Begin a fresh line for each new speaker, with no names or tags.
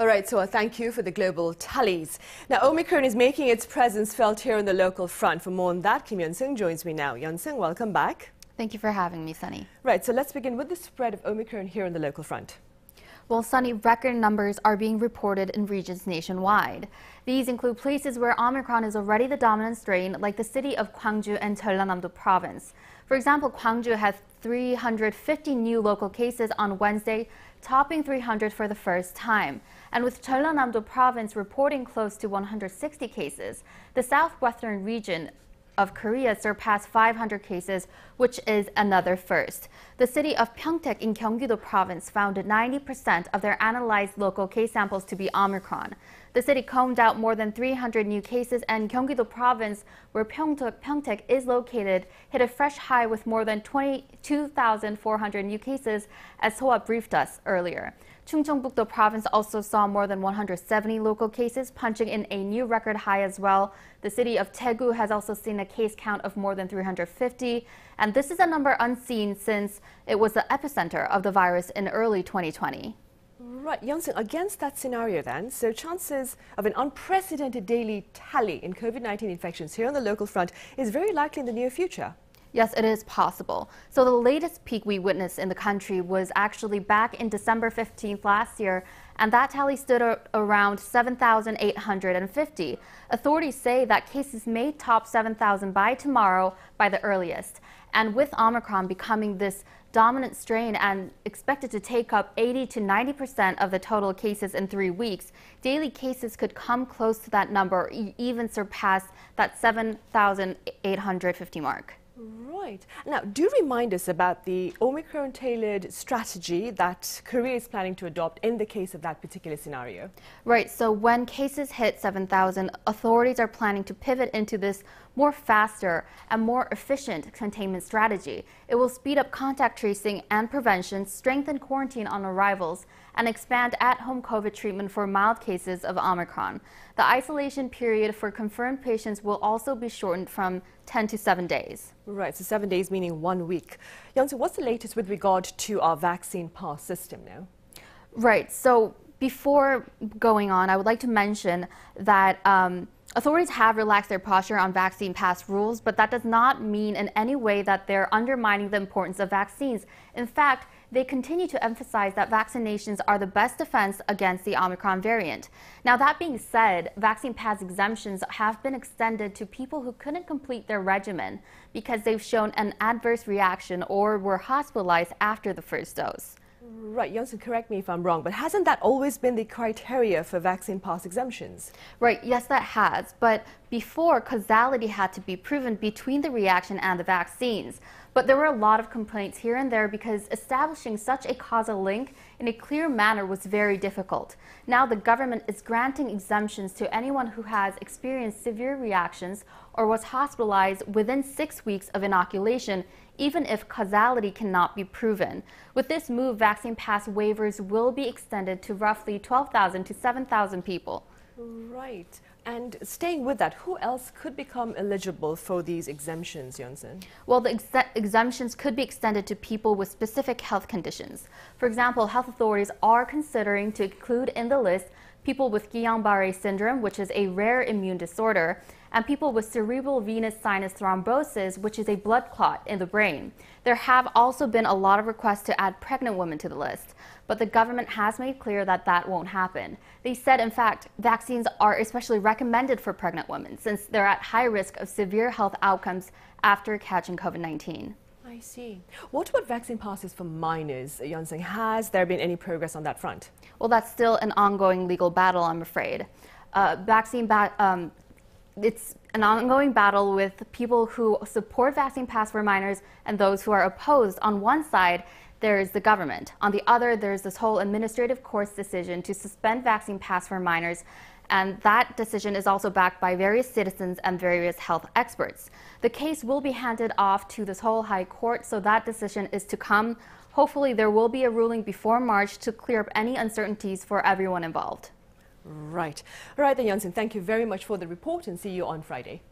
All right, so thank you for the global tallies. Now, Omicron is making its presence felt here on the local front. For more on that, Yeon-seung joins me now. Yeon-seung, welcome back.
Thank you for having me, Sunny.
Right, so let's begin with the spread of Omicron here on the local front.
Well, Sunny, record numbers are being reported in regions nationwide. These include places where Omicron is already the dominant strain, like the city of Gwangju and Jeollanam-do Province. For example, Gwangju has 350 new local cases on Wednesday, topping 300 for the first time. And with Jeollanam-do Province reporting close to 160 cases, the southwestern region of Korea surpassed 500 cases, which is another first. The city of Pyeongtaek in Gyeonggi-do Province found 90% of their analyzed local case samples to be Omicron. The city combed out more than 300 new cases, and Gyeonggi-do Province, where Pyeongtaek is located, hit a fresh high with more than 22,400 new cases, as Soa briefed us earlier. Chungcheongbuk-do Province also saw more than 170 local cases, punching in a new record high as well. The city of Daegu has also seen a case count of more than 350, and this is a number unseen since it was the epicenter of the virus in early 2020.
Right, Yeon-seung, against that scenario then, so chances of an unprecedented daily tally in COVID-19 infections here on the local front is very likely in the near future.
Yes, it is possible. So the latest peak we witnessed in the country was actually back in December 15th last year, and that tally stood at around 7,850. Authorities say that cases may top 7,000 by tomorrow by the earliest. And with Omicron becoming this dominant strain and expected to take up 80 to 90% of the total cases in 3 weeks, daily cases could come close to that number, even surpass that 7,850 mark.
Right. Now, do remind us about the Omicron-tailored strategy that Korea is planning to adopt in the case of that particular scenario.
Right. So when cases hit 7,000, authorities are planning to pivot into this more faster and more efficient containment strategy. It will speed up contact tracing and prevention, strengthen quarantine on arrivals, and expand at-home COVID treatment for mild cases of Omicron. The isolation period for confirmed patients will also be shortened from 10 to 7 days.
Right, so 7 days meaning 1 week. Yeon-seung, what's the latest with regard to our vaccine pass system now?
Right, so before going on, I would like to mention that authorities have relaxed their posture on vaccine pass rules, but that does not mean in any way that they're undermining the importance of vaccines. In fact, they continue to emphasize that vaccinations are the best defense against the Omicron variant. Now, that being said, vaccine pass exemptions have been extended to people who couldn't complete their regimen because they've shown an adverse reaction or were hospitalized after the first dose.
Right, Yeon-seung, correct me if I'm wrong, but hasn't that always been the criteria for vaccine pass exemptions?
Right, yes, that has. But before, causality had to be proven between the reaction and the vaccines. But there were a lot of complaints here and there because establishing such a causal link in a clear manner was very difficult. Now the government is granting exemptions to anyone who has experienced severe reactions or was hospitalized within 6 weeks of inoculation, even if causality cannot be proven. With this move, vaccine pass waivers will be extended to roughly 12,000 to 7,000 people.
Right. And staying with that, who else could become eligible for these exemptions, Yeon-seung?
Well, the exemptions could be extended to people with specific health conditions. For example, health authorities are considering to include in the list people with Guillain-Barré syndrome, which is a rare immune disorder, and people with cerebral venous sinus thrombosis, which is a blood clot in the brain. There have also been a lot of requests to add pregnant women to the list, but the government has made clear that that won't happen. They said, in fact, vaccines are especially recommended for pregnant women since they're at high risk of severe health outcomes after catching COVID-19.
I see. What about vaccine passes for minors, Yeon-seung? Has there been any progress on that front?
Well, that's still an ongoing legal battle, I'm afraid. It's an ongoing battle with people who support vaccine pass for minors and those who are opposed. On one side, there is the government. On the other, there's this whole administrative court's decision to suspend vaccine pass for minors, and that decision is also backed by various citizens and various health experts. The case will be handed off to this whole high court, so that decision is to come. Hopefully, there will be a ruling before March to clear up any uncertainties for everyone involved.
Right. All right, then, Yeon-seung, thank you very much for the report and see you on Friday.